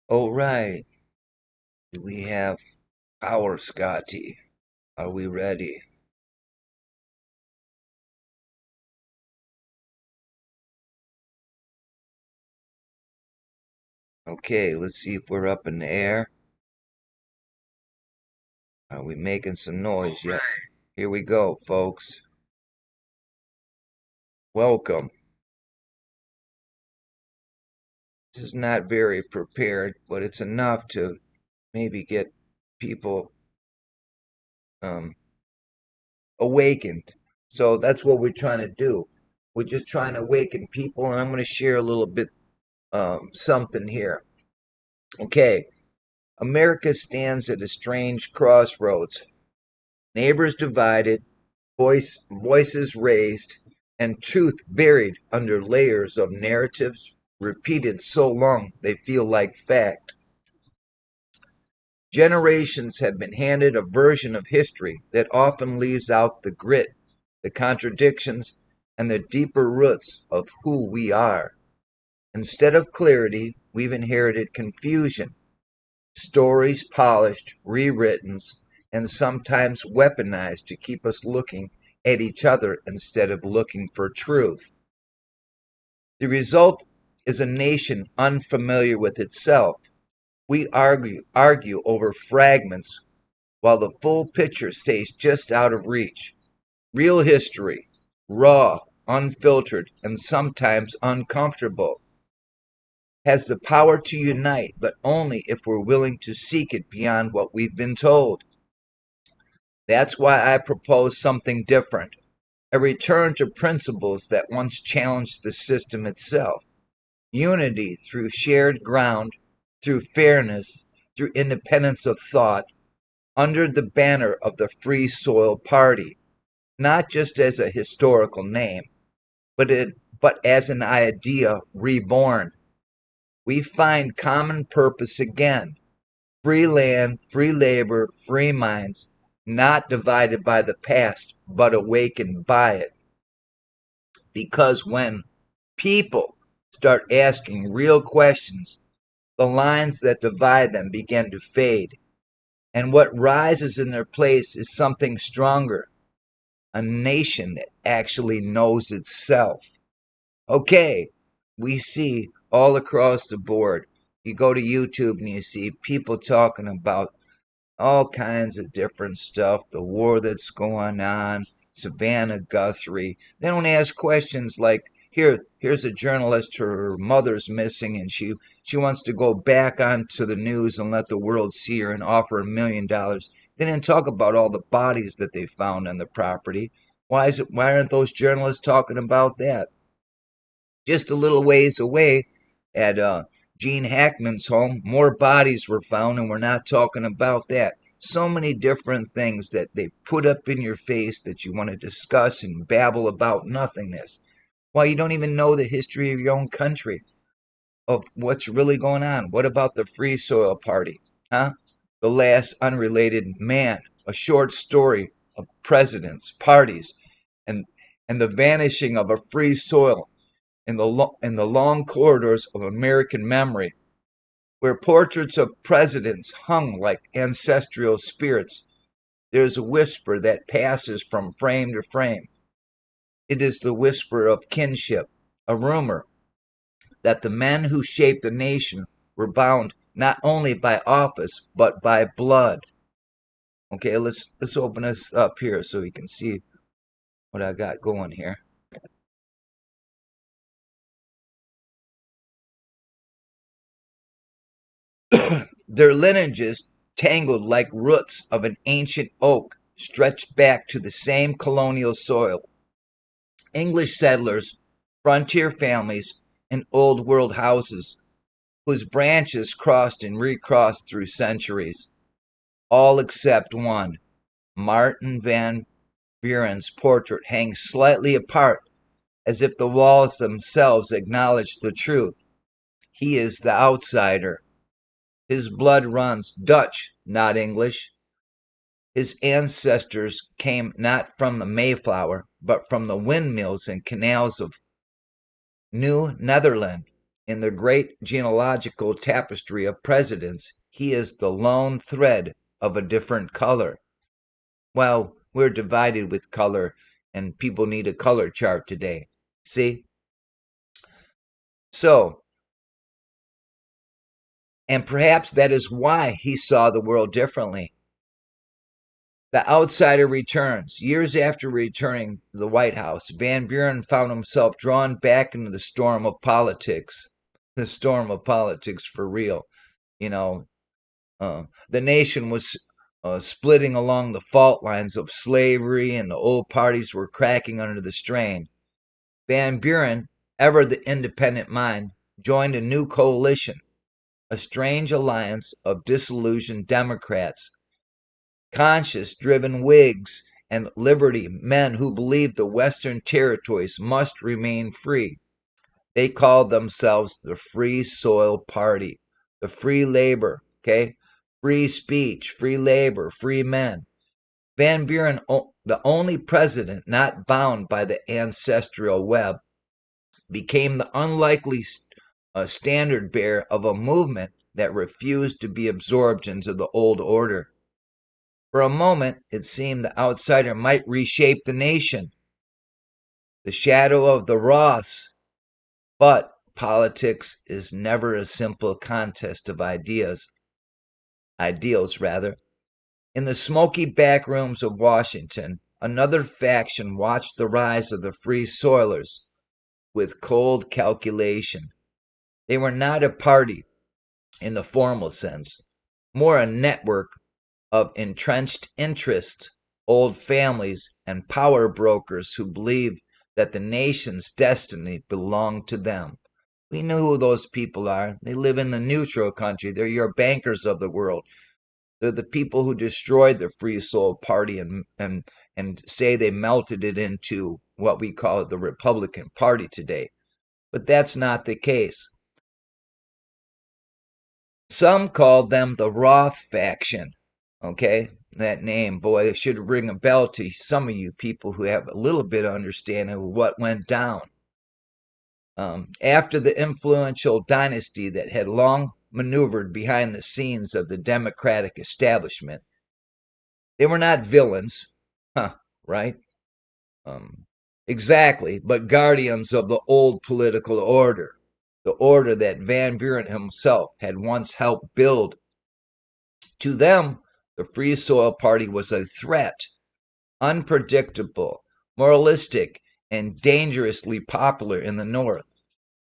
All right, we have our Scotty. Are we ready? Okay, let's see if we're up in the air. Are we making some noise yet? Here we go, folks. Welcome. This is not very prepared, but it's enough to maybe get people um, awakened. So that's what we're trying to do. We're just trying to awaken people, and I'm going to share a little bit something here. Okay, America stands at a strange crossroads. Neighbors divided, voices raised, and truth buried under layers of narratives repeated so long they feel like fact. Generations have been handed a version of history that often leaves out the grit, the contradictions, and the deeper roots of who we are. Instead of clarity, we've inherited confusion, stories polished, rewritten, and sometimes weaponized to keep us looking at each other instead of looking for truth. The result is a nation unfamiliar with itself. We argue over fragments while the full picture stays just out of reach. Real history, raw, unfiltered, and sometimes uncomfortable, has the power to unite, but only if we're willing to seek it beyond what we've been told. That's why I propose something different, a return to principles that once challenged the system itself. Unity through shared ground, through fairness, through independence of thought, under the banner of the Free Soil Party, not just as a historical name, but as an idea reborn. We find common purpose again: free land, free labor, free minds, not divided by the past, but awakened by it. Because when people start asking real questions, the lines that divide them begin to fade. And what rises in their place is something stronger, a nation that actually knows itself. Okay, we see all across the board. You go to YouTube and you see people talking about all kinds of different stuff, the war that's going on, Savannah Guthrie. They don't ask questions like, here's a journalist, her mother's missing, and she wants to go back onto the news and let the world see her and offer $1 million. They didn't talk about all the bodies that they found on the property. Why aren't those journalists talking about that? Just a little ways away at Gene Hackman's home, more bodies were found, and we're not talking about that. So many different things that they put up in your face that you want to discuss and babble about nothingness. Why, you don't even know the history of your own country, of what's really going on. What about the Free Soil Party? Huh? The Last Unrelated Man, a short story of presidents, parties, and and the vanishing of a free soil in the long corridors of American memory, where portraits of presidents hung like ancestral spirits. There is a whisper that passes from frame to frame. It is the whisper of kinship, a rumor that the men who shaped the nation were bound not only by office but by blood. Okay, let's open this up here so you can see what I got going here. Their lineages, tangled like roots of an ancient oak, stretched back to the same colonial soil. English settlers, frontier families, and old world houses whose branches crossed and recrossed through centuries. All except one. Martin van Buren's portrait hangs slightly apart, as if the walls themselves acknowledged the truth. He is the outsider. His blood runs Dutch, not English. His ancestors came not from the Mayflower, but from the windmills and canals of New Netherland. In the great genealogical tapestry of presidents, he is the lone thread of a different color. Well, we're divided with color, and people need a color chart today. See? So, and perhaps that is why he saw the world differently. The outsider returns. Years after returning to the White House, Van Buren found himself drawn back into the storm of politics. The storm of politics for real. You know, the nation was splitting along the fault lines of slavery, and the old parties were cracking under the strain. Van Buren, ever the independent mind, joined a new coalition, a strange alliance of disillusioned Democrats, conscience driven Whigs, and liberty men who believed the Western territories must remain free. They called themselves the Free Soil Party, the free labor, okay? Free speech, free labor, free men. Van Buren, the only president not bound by the ancestral web, became the unlikely standard bearer of a movement that refused to be absorbed into the old order. For a moment, it seemed the outsider might reshape the nation, the shadow of the Roths. But politics is never a simple contest of ideals rather. In the smoky back rooms of Washington, another faction watched the rise of the Free Soilers with cold calculation. They were not a party in the formal sense, more a network of entrenched interests, old families, and power brokers who believed that the nation's destiny belonged to them. We know who those people are. They live in the neutral country. They're your bankers of the world. They're the people who destroyed the Free Soil Party and say they melted it into what we call the Republican Party today. But that's not the case. Some called them the Roth faction. Okay, that name, boy, it should ring a bell to some of you people who have a little bit of understanding of what went down. After the influential dynasty that had long maneuvered behind the scenes of the Democratic establishment, they were not villains, right? Exactly, but guardians of the old political order, the order that Van Buren himself had once helped build. To them, the Free Soil Party was a threat, unpredictable, moralistic, and dangerously popular in the North.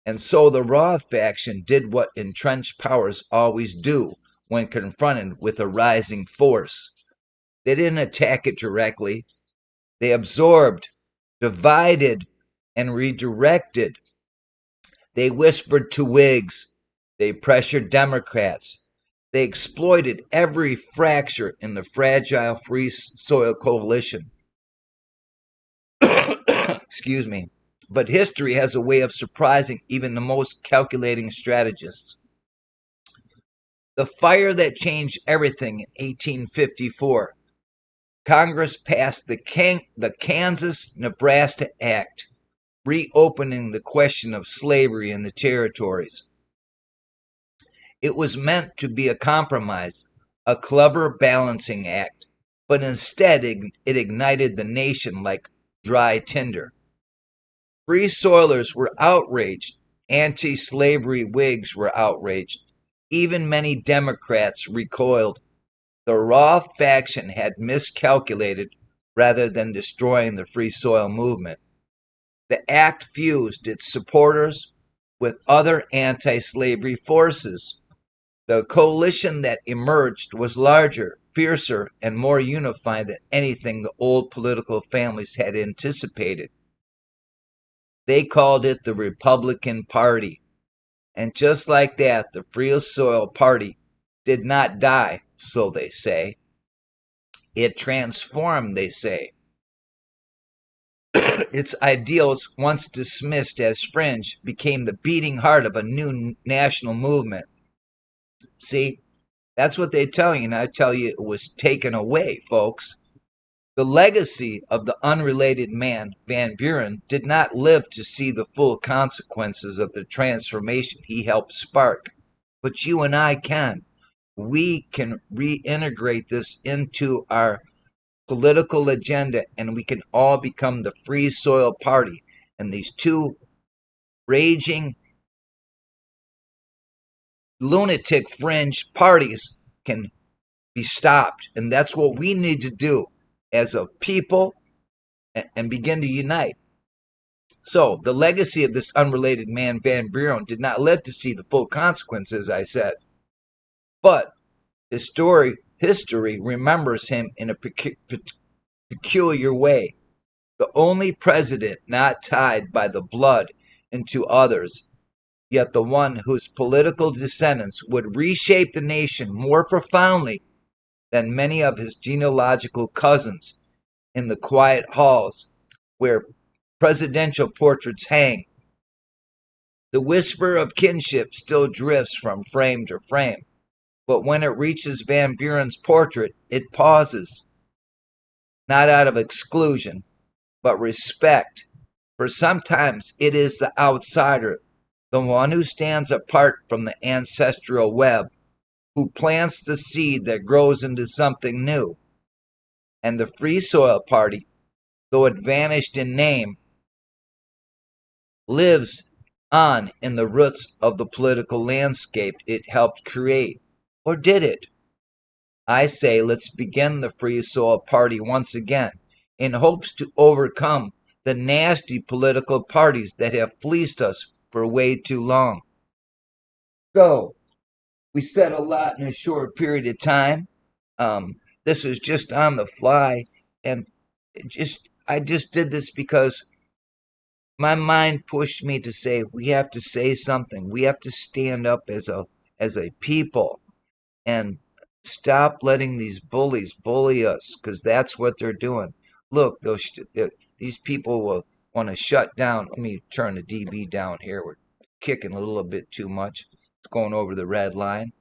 And so the Roth faction did what entrenched powers always do when confronted with a rising force. They didn't attack it directly. They absorbed, divided, and redirected. They whispered to Whigs. They pressured Democrats. They exploited every fracture in the fragile Free Soil Coalition. Excuse me. But history has a way of surprising even the most calculating strategists. The fire that changed everything in 1854, Congress passed the Kansas-Nebraska Act, reopening the question of slavery in the territories. It was meant to be a compromise, a clever balancing act, but instead it ignited the nation like dry tinder. Free Soilers were outraged. Anti-slavery Whigs were outraged. Even many Democrats recoiled. The Roth faction had miscalculated rather than destroying the Free Soil movement. The act fused its supporters with other anti-slavery forces. The coalition that emerged was larger, fiercer, and more unified than anything the old political families had anticipated. They called it the Republican Party. And just like that, the Free Soil Party did not die, so they say. It transformed, they say. Its ideals, once dismissed as fringe, became the beating heart of a new national movement. See, that's what they tell you, and I tell you it was taken away, folks. The legacy of the unrelated man, Van Buren, did not live to see the full consequences of the transformation he helped spark. But you and I can. We can reintegrate this into our political agenda and we can all become the Free Soil Party. And these two raging lunatic fringe parties can be stopped. And that's what we need to do as a people and begin to unite. So, the legacy of this unrelated man, Van Buren, did not live to see the full consequences, I said. But history remembers him in a peculiar way. The only president not tied by the blood into others, yet the one whose political descendants would reshape the nation more profoundly than many of his genealogical cousins in the quiet halls where presidential portraits hang. The whisper of kinship still drifts from frame to frame, but when it reaches Van Buren's portrait, it pauses, not out of exclusion, but respect. For sometimes it is the outsider, the one who stands apart from the ancestral web, who plants the seed that grows into something new. And the Free Soil Party, though it vanished in name, lives on in the roots of the political landscape it helped create. Or did it? I say let's begin the Free Soil Party once again in hopes to overcome the nasty political parties that have fleeced us for way too long. So, we said a lot in a short period of time. This is just on the fly, and I just did this because my mind pushed me to say we have to say something. We have to stand up as a people and stop letting these bullies bully us because that's what they're doing. Look, these people will want to shut down. Let me turn the DB down here. We're kicking a little bit too much. It's going over the red line.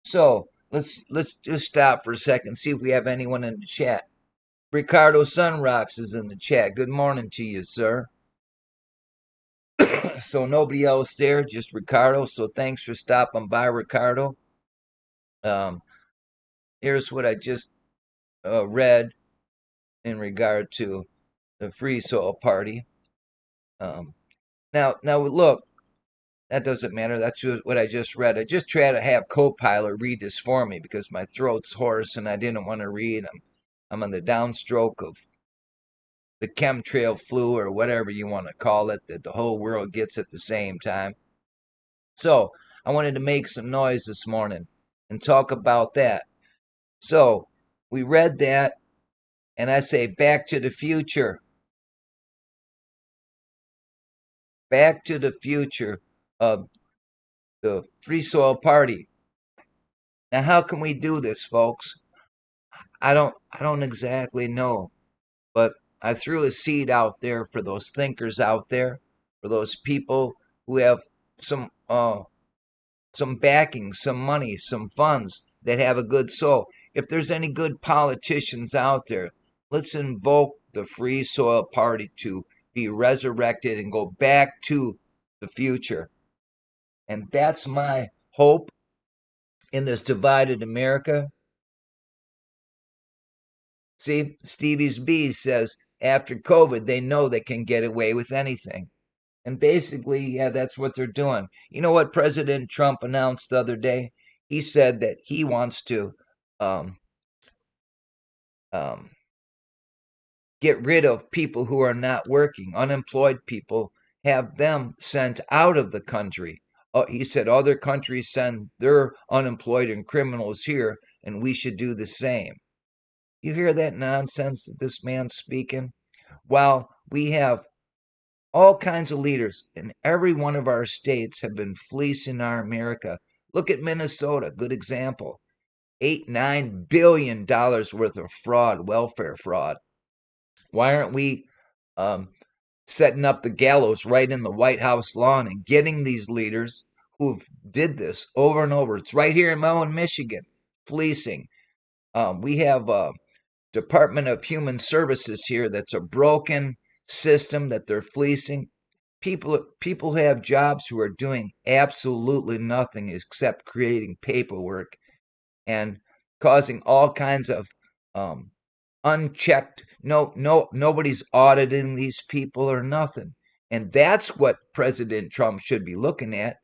So let's just stop for a second, see if we have anyone in the chat. Ricardo Sunrocks is in the chat. Good morning to you, sir. So nobody else there, just Ricardo. So thanks for stopping by, Ricardo. Um, Here's what I just read in regard to the Free Soil Party. Now look, that doesn't matter. That's what I just read. I just tried to have Copilot read this for me because my throat's hoarse and I didn't want to read. I'm on the downstroke of the chemtrail flu or whatever you want to call it that the whole world gets at the same time. So I wanted to make some noise this morning and talk about that. So we read that, and I say, Back to the Future. Back to the Future of the Free Soil Party. Now, how can we do this, folks? I don't exactly know, but I threw a seed out there for those thinkers out there, for those people who have some backing, some money, some funds that have a good soul. If there's any good politicians out there, let's invoke the Free Soil Party to be resurrected and go back to the future. And that's my hope in this divided America. See, Stevie's Bees says after COVID, they know they can get away with anything. And basically, yeah, that's what they're doing. You know what President Trump announced the other day? He said that he wants to um, um, get rid of people who are not working, unemployed people, have them sent out of the country. He said other countries send their unemployed and criminals here, and we should do the same. You hear that nonsense that this man's speaking? While we have all kinds of leaders in every one of our states have been fleecing our America. Look at Minnesota, good example. $8-9 billion worth of fraud, welfare fraud. Why aren't we setting up the gallows right in the White House lawn and getting these leaders who've did this over and over? It's right here in Mellon, Michigan, fleecing. We have Department of Human Services here that's a broken system that they're fleecing. People have jobs who are doing absolutely nothing except creating paperwork and causing all kinds of um, unchecked. Nobody's auditing these people or nothing. And that's what President Trump should be looking at,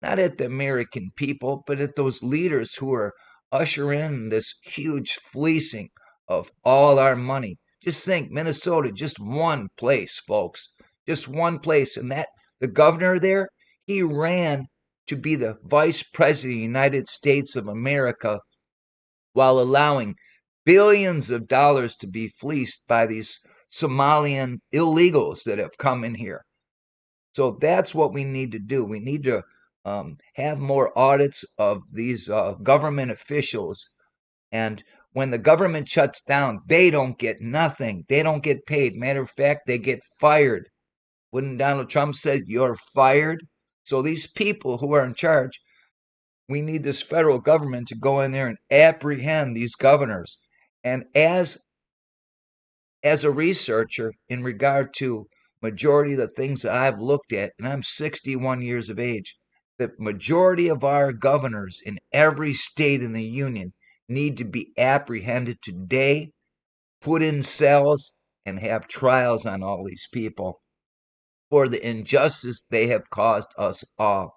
not at the American people, but at those leaders who are ushering in this huge fleecing of all our money. Just think, Minnesota, just one place, folks, just one place. And that the governor there, he ran to be the vice president of the United States of America while allowing billions of dollars to be fleeced by these Somalian illegals that have come in here. So that's what we need to do. We need to have more audits of these government officials. And when the government shuts down, they don't get nothing. They don't get paid. Matter of fact, they get fired. Wouldn't Donald Trump say, "You're fired"? So these people who are in charge, we need this federal government to go in there and apprehend these governors. And as a researcher in regard to majority of the things that I've looked at, and I'm 61 years of age, the majority of our governors in every state in the union need to be apprehended today, put in cells, and have trials on all these people for the injustice they have caused us all.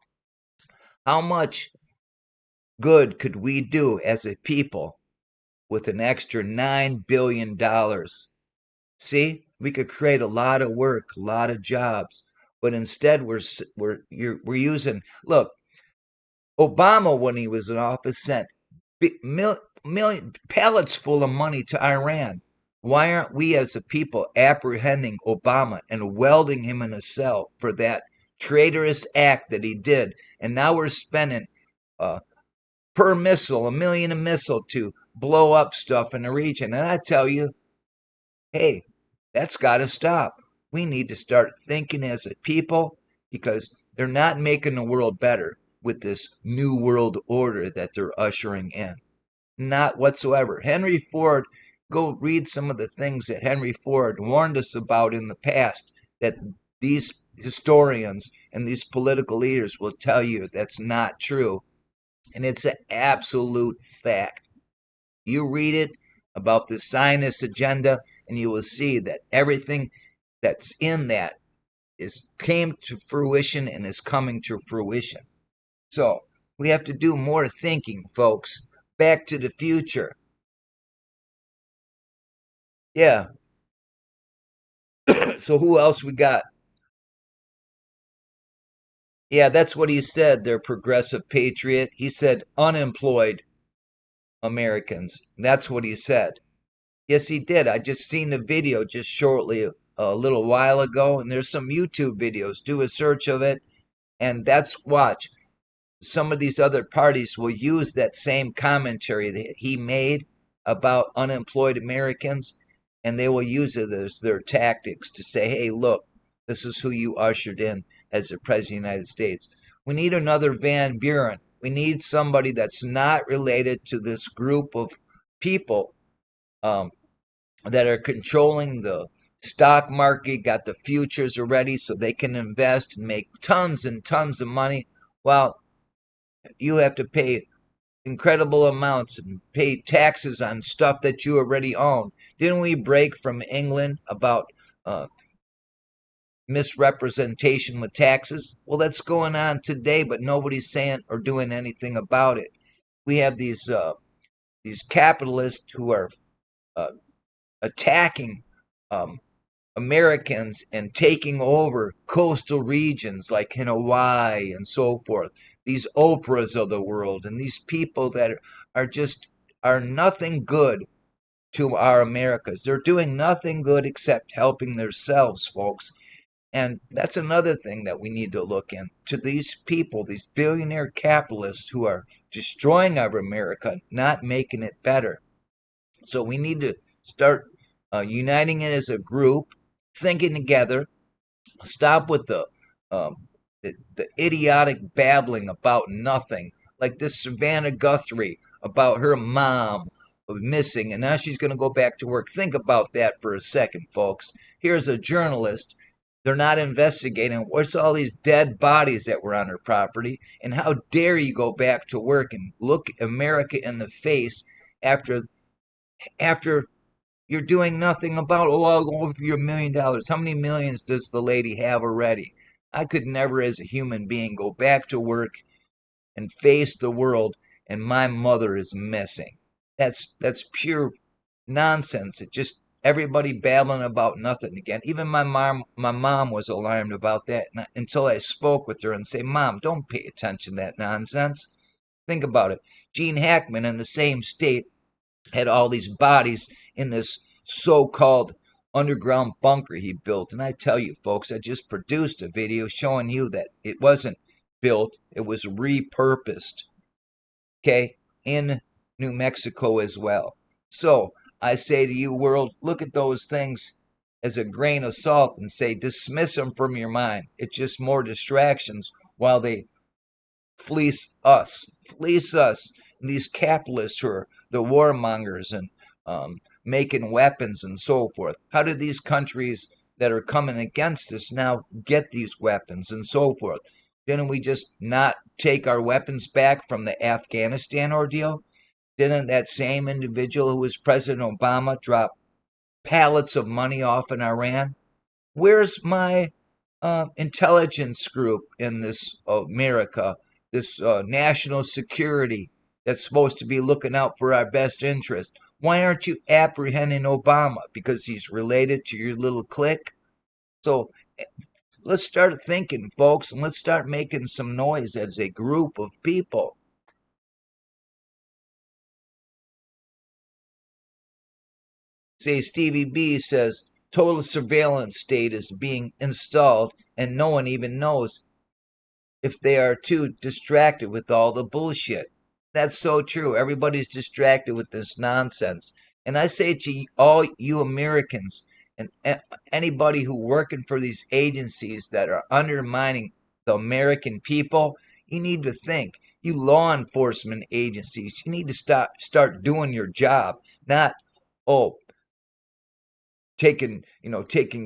How much good could we do as a people with an extra $9 billion? See, we could create a lot of work, a lot of jobs, but instead we're using. Look, Obama when he was in office sent million pallets full of money to Iran. Why aren't we as a people apprehending Obama and welding him in a cell for that traitorous act that he did? And now we're spending uh, per missile, $1 million a missile to blow up stuff in the region. And I tell you, hey, that's got to stop. We need to start thinking as a people because they're not making the world better with this new world order that they're ushering in. Not whatsoever. Henry Ford, go read some of the things that Henry Ford warned us about in the past that these historians and these political leaders will tell you that's not true. And it's an absolute fact. You read it about the Zionist agenda, and you will see that everything that's in that is came to fruition and is coming to fruition. So we have to do more thinking, folks. Back to the future. Yeah. So who else we got? Yeah, that's what he said. They're progressive patriot. He said unemployed Americans. That's what he said. Yes, he did. I just seen the video just shortly a little while ago, and there's some YouTube videos. Do a search of it, and that's watch. Some of these other parties will use that same commentary that he made about unemployed Americans, and they will use it as their tactics to say, "Hey, look, this is who you ushered in as the president of the United States." We need another Van Buren. We need somebody that's not related to this group of people um, that are controlling the stock market, got the futures already so they can invest and make tons and tons of money while you have to pay incredible amounts and pay taxes on stuff that you already own. Didn't we break from England about uh, misrepresentation with taxes? Well, that's going on today, but nobody's saying or doing anything about it. We have these capitalists who are uh, attacking um, Americans and taking over coastal regions like in Hawaii and so forth. These Oprahs of the world and these people that are just are nothing good to our Americas. They're doing nothing good except helping themselves, folks. And that's another thing that we need to look into these people, these billionaire capitalists who are destroying our America, not making it better. So we need to start uniting it as a group, thinking together, stop with the idiotic babbling about nothing, like this Savannah Guthrie about her mom missing, and now she's going to go back to work. Think about that for a second, folks. Here's a journalist. They're not investigating what's all these dead bodies that were on her property, and how dare you go back to work and look America in the face after after you're doing nothing about. Oh, I'll go for your $1 million. How many millions does the lady have already? I could never, as a human being, go back to work and face the world, and my mother is missing. That's pure nonsense. It just everybody babbling about nothing again. Even my mom was alarmed about that until I spoke with her and say, "Mom, don't pay attention to that nonsense. Think about it. Gene Hackman in the same state had all these bodies in this so-called underground bunker he built. And I tell you, folks, I just produced a video showing you that it wasn't built, it was repurposed, okay, in New Mexico as well. So I say to you, world, look at those things as a grain of salt and say, dismiss them from your mind. It's just more distractions while they fleece us. And these capitalists who are the warmongers and making weapons and so forth. How did these countries that are coming against us now get these weapons and so forth? Didn't we just not take our weapons back from the Afghanistan ordeal? Didn't that same individual who was President Obama drop pallets of money off in Iran? Where's my intelligence group in this America, this national security that's supposed to be looking out for our best interest? Why aren't you apprehending Obama? Because he's related to your little clique? So let's start thinking, folks, and let's start making some noise as a group of people. Say Stevie B says total surveillance state is being installed and no one even knows if they are too distracted with all the bullshit. That's so true. Everybody's distracted with this nonsense. And I say to all you Americans and anybody who working for these agencies that are undermining the American people, you need to think. You law enforcement agencies, you need to start doing your job, not oh taking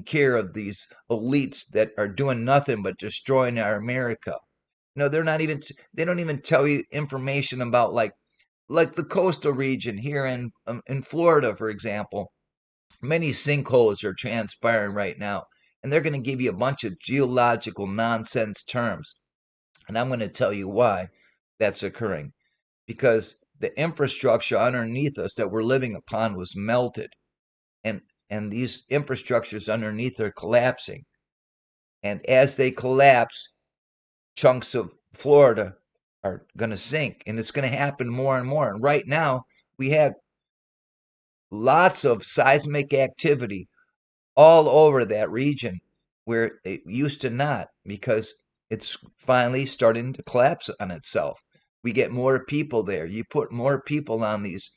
care of these elites that are doing nothing but destroying our America. No, they don't even tell you information about like the coastal region here in Florida, for example. Many sinkholes are transpiring right now, and they're going to give you a bunch of geological nonsense terms. And I'm going to tell you why that's occurring. Because the infrastructure underneath us that we're living upon was melted, and these infrastructures underneath are collapsing. And as they collapse, chunks of Florida are going to sink, and it's going to happen more and more. And right now, we have lots of seismic activity all over that region where it used to not, because it's finally starting to collapse on itself. We get more people there. You put more people on these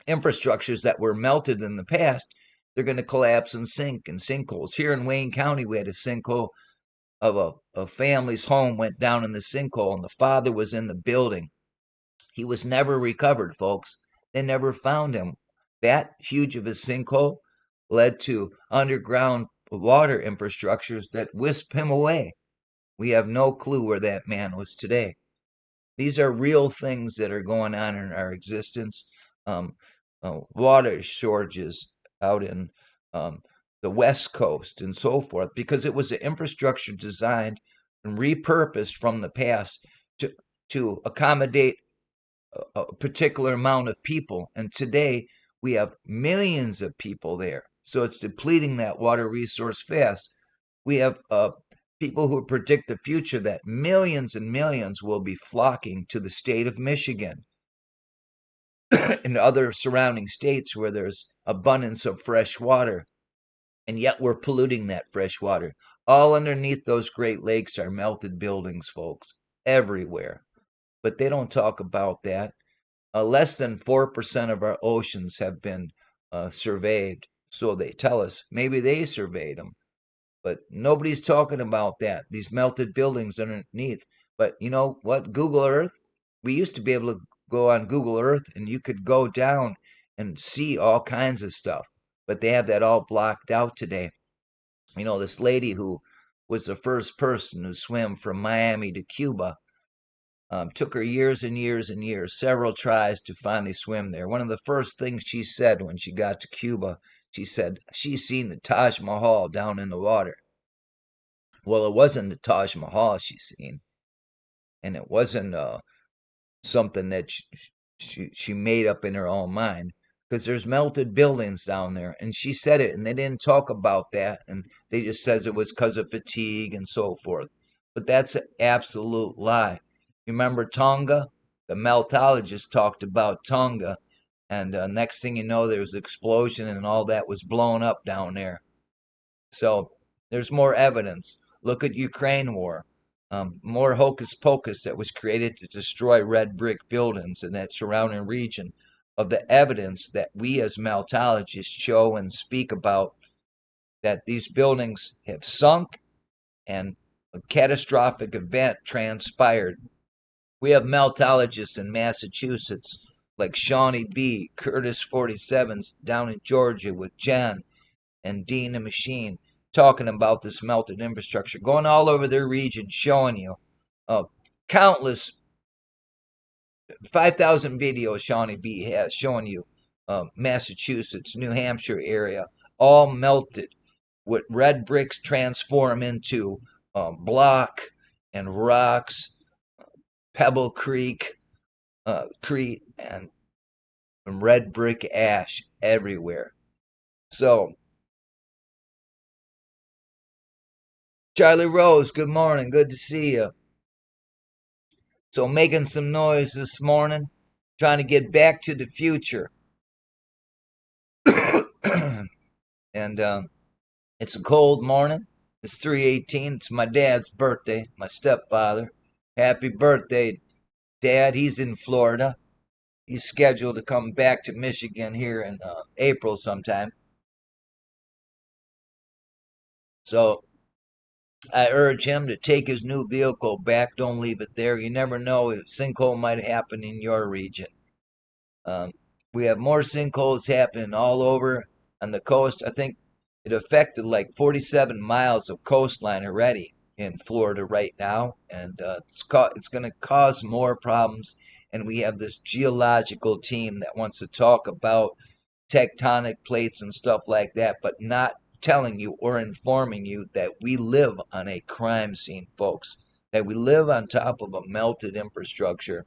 infrastructures that were melted in the past, they're going to collapse and sink in sinkholes. Here in Wayne County, we had a sinkhole of a family's home went down in the sinkhole, and the father was in the building. He was never recovered, folks. They never found him. That huge of a sinkhole led to underground water infrastructures that wisp him away. We have no clue where that man was today. These are real things that are going on in our existence. Um, Water shortages out in the West Coast and so forth, because it was an infrastructure designed and repurposed from the past to accommodate a particular amount of people. And today we have millions of people there. So it's depleting that water resource fast. We have people who predict the future that millions and millions will be flocking to the state of Michigan and other surrounding states where there's abundance of fresh water. And yet we're polluting that fresh water. All underneath those Great Lakes are melted buildings, folks, everywhere. But they don't talk about that. Less than 4% of our oceans have been surveyed. So they tell us. Maybe they surveyed them. But nobody's talking about that, these melted buildings underneath. But you know what? Google Earth, we used to be able to go on Google Earth and you could go down and see all kinds of stuff. But they have that all blocked out today. You know, this lady who was the first person who swam from Miami to Cuba. Took her years and years and years, several tries to finally swim there. One of the first things she said when she got to Cuba, she said she's seen the Taj Mahal down in the water. Well, it wasn't the Taj Mahal she's seen, and it wasn't something that she made up in her own mind, because there's melted buildings down there, and she said it, and they didn't talk about that, and they just says it was because of fatigue and so forth. But that's an absolute lie. Remember Tonga? The meltologist talked about Tonga, and next thing you know, there was an explosion, and all that was blown up down there. So there's more evidence. Look at Ukraine war. More hocus pocus that was created to destroy red brick buildings in that surrounding region, of the evidence that we as maltologists show and speak about, that these buildings have sunk and a catastrophic event transpired. We have maltologists in Massachusetts like Shawnee B, Curtis 47s down in Georgia with Jen and Dean the Machine, talking about this melted infrastructure, going all over their region, showing you uh, countless 5,000 videos Shawnee B has showing you Massachusetts, New Hampshire area, all melted. What red bricks transform into block and rocks, Pebble Creek, Crete, and red brick ash everywhere. So, Charlie Rose, good morning. Good to see you. So, making some noise this morning, trying to get back to the future. And it's a cold morning. It's 3:18. It's my dad's birthday, my stepfather. Happy birthday, Dad. He's in Florida. He's scheduled to come back to Michigan here in April sometime. So I urge him to take his new vehicle back. Don't leave it there. You never know, a sinkhole might happen in your region. Um, we have more sinkholes happening all over on the coast. I think it affected like 47 miles of coastline already in Florida right now, and it's going to cause more problems. And we have this geological team that wants to talk about tectonic plates and stuff like that, but not telling you or informing you that we live on a crime scene, folks, that we live on top of a melted infrastructure.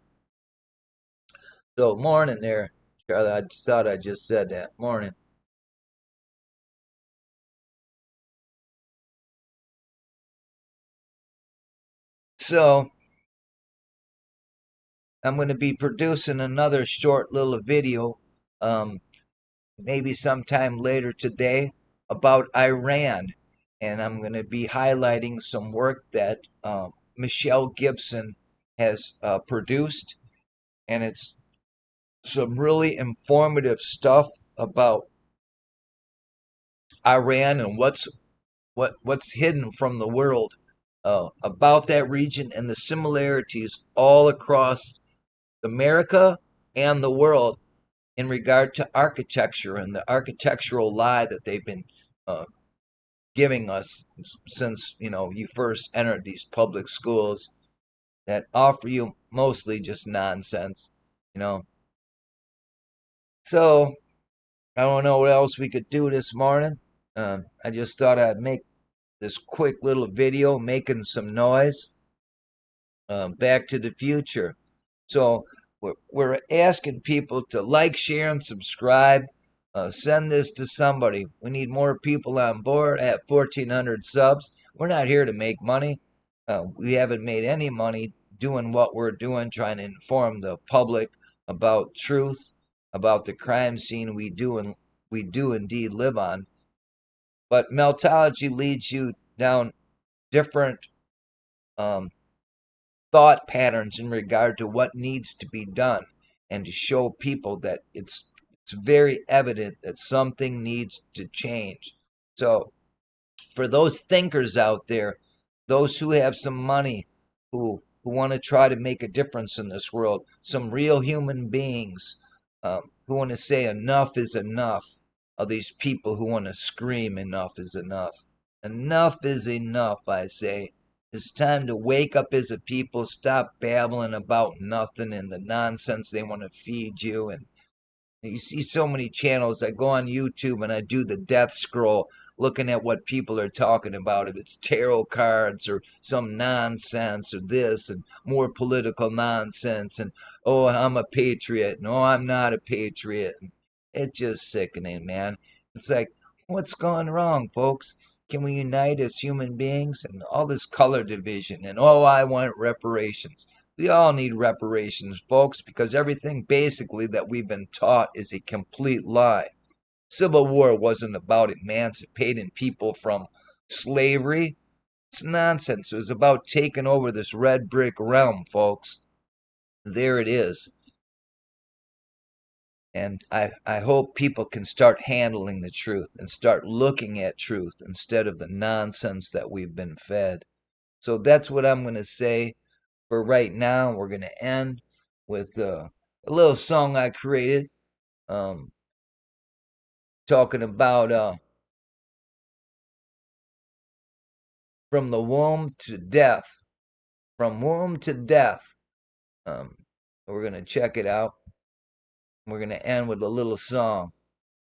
So, morning there, Charlie. I thought I just said that. Morning. So, I'm going to be producing another short little video, um, maybe sometime later today, about Iran. And I'm going to be highlighting some work that Michelle Gibson has produced. And it's some really informative stuff about Iran and what's hidden from the world about that region, and the similarities all across America and the world in regard to architecture and the architectural lie that they've been uh, giving us since you first entered these public schools that offer you mostly just nonsense. You know, so I don't know what else we could do this morning. I just thought I'd make this quick little video making some noise. Back to the Future. So we're asking people to like, share, and subscribe. Send this to somebody. We need more people on board at 1,400 subs. We're not here to make money. We haven't made any money doing what we're doing, trying to inform the public about truth, about the crime scene we do indeed live on. But meltology leads you down different um, thought patterns in regard to what needs to be done, and to show people that it's very evident that something needs to change. So for those thinkers out there, those who have some money, who who want to try to make a difference in this world, some real human beings who want to say enough is enough, of these people who want to scream enough is enough. Enough is enough, I say. It's time to wake up as a people, stop babbling about nothing and the nonsense they want to feed you. And you see so many channels. I go on YouTube and I do the death scroll looking at what people are talking about. If it's tarot cards or some nonsense or this and more political nonsense and, oh, I'm a patriot. No, I'm not a patriot. It's just sickening, man. It's like, what's gone wrong, folks? Can we unite as human beings? And all this color division and, oh, I want reparations. We all need reparations, folks, because everything basically that we've been taught is a complete lie. Civil War wasn't about emancipating people from slavery. It's nonsense. It was about taking over this red brick realm, folks. There it is. And I hope people can start handling the truth and start looking at truth instead of the nonsense that we've been fed. So that's what I'm going to say for right now. We're going to end with a little song I created talking about from the womb to death. From womb to death. We're going to check it out. We're going to end with a little song.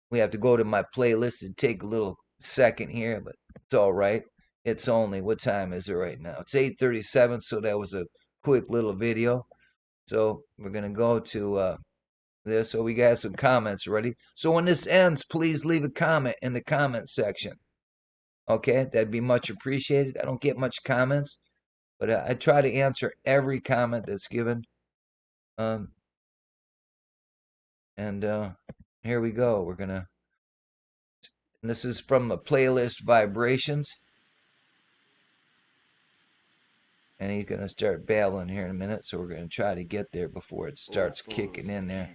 We have to go to my playlist and take a little second here, but it's all right. It's only, what time is it right now? It's 8:37, so that was a quick little video. So we're going to go to this. So we got some comments ready. So when this ends, please leave a comment in the comment section. Okay, that'd be much appreciated. I don't get much comments, but I try to answer every comment that's given. And here we go. We're going to, this is from the playlist Vibrations. And he's going to start babbling here in a minute, so we're going to try to get there before it starts kicking in there.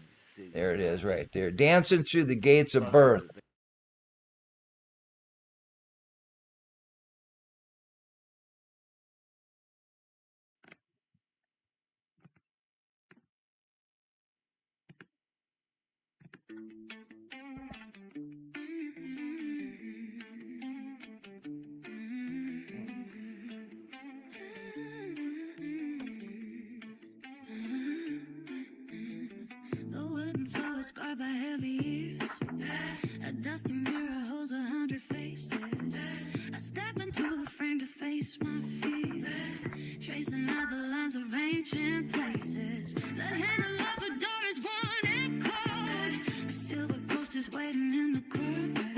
There it is right there. Dancing Through the Gates of Birth. Scarred by heavy years. A dusty mirror holds 100 faces. I step into the frame to face my fears, tracing out the lines of ancient places. The handle of the door is running cold. A silver ghost is waiting in the corner.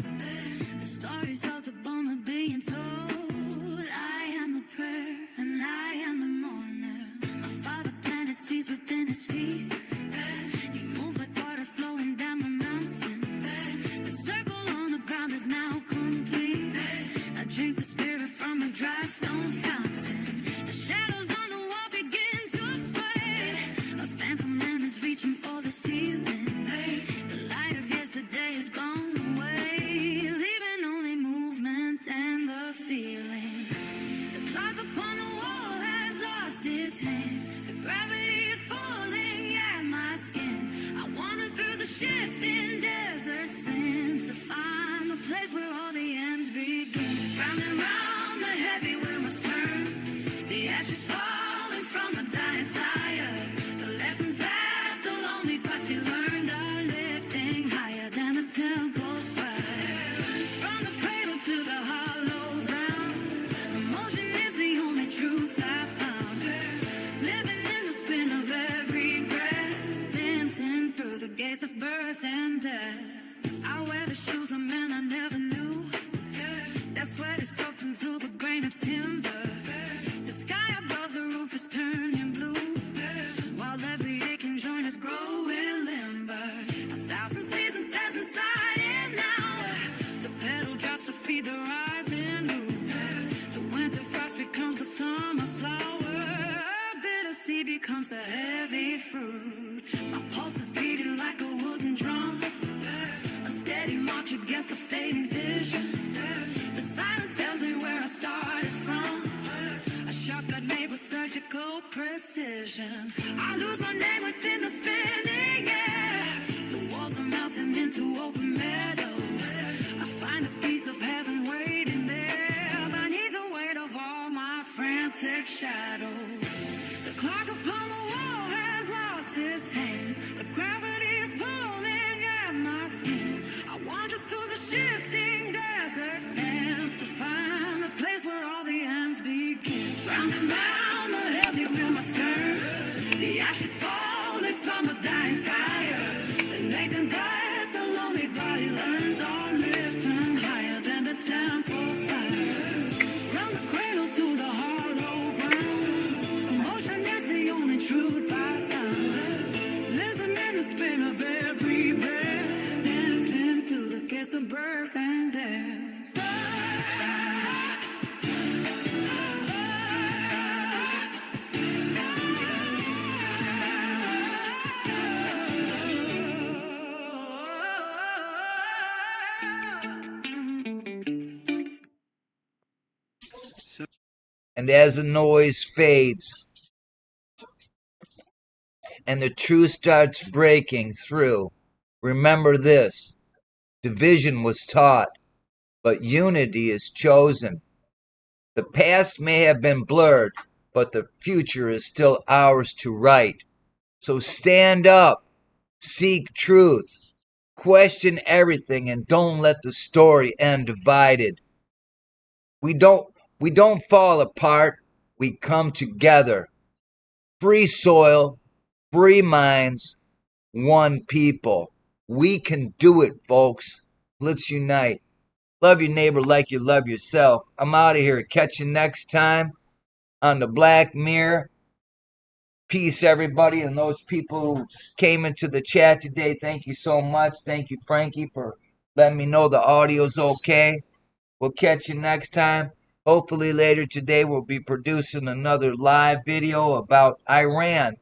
The stories of the bone are being told. I am the prayer and I am the mourner. My father planted seeds within his feet. Stone fountain. The shadows on the wall begin to sway. A phantom lamp is reaching for the ceiling. The light of yesterday is gone away, leaving only movement and the feeling. The clock upon the wall has lost its hands. The gravity is pulling at shifting desert sands to find the place where all the ends begin. Round and round the heavy wheel must turn, the ashes falling from a dying fire. The Nathan breath, the lonely body learns, or lifting higher than the temple's fire. Round the cradle to the hollow ground, emotion is the only truth I sound. Listen in the spin of every breath, dancing through the gates of birth and death. And as the noise fades and the truth starts breaking through, remember this: division was taught, but unity is chosen. The past may have been blurred, but the future is still ours to write. So stand up, seek truth, question everything, and don't let the story end divided. We don't fall apart, we come together. Free soil, free minds, one people. We can do it, folks. Let's unite. Love your neighbor like you love yourself. I'm out of here. Catch you next time on the Black Mirror. Peace, everybody, and those people who came into the chat today. Thank you so much. Thank you, Frankie, for letting me know the audio's okay. We'll catch you next time. Hopefully later today we'll be producing another live video about Iran.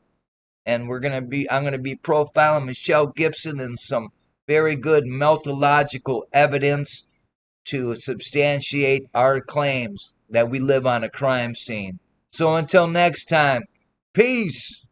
And I'm gonna be profiling Michelle Gibson and some very good methodological evidence to substantiate our claims that we live on a crime scene. So until next time, peace.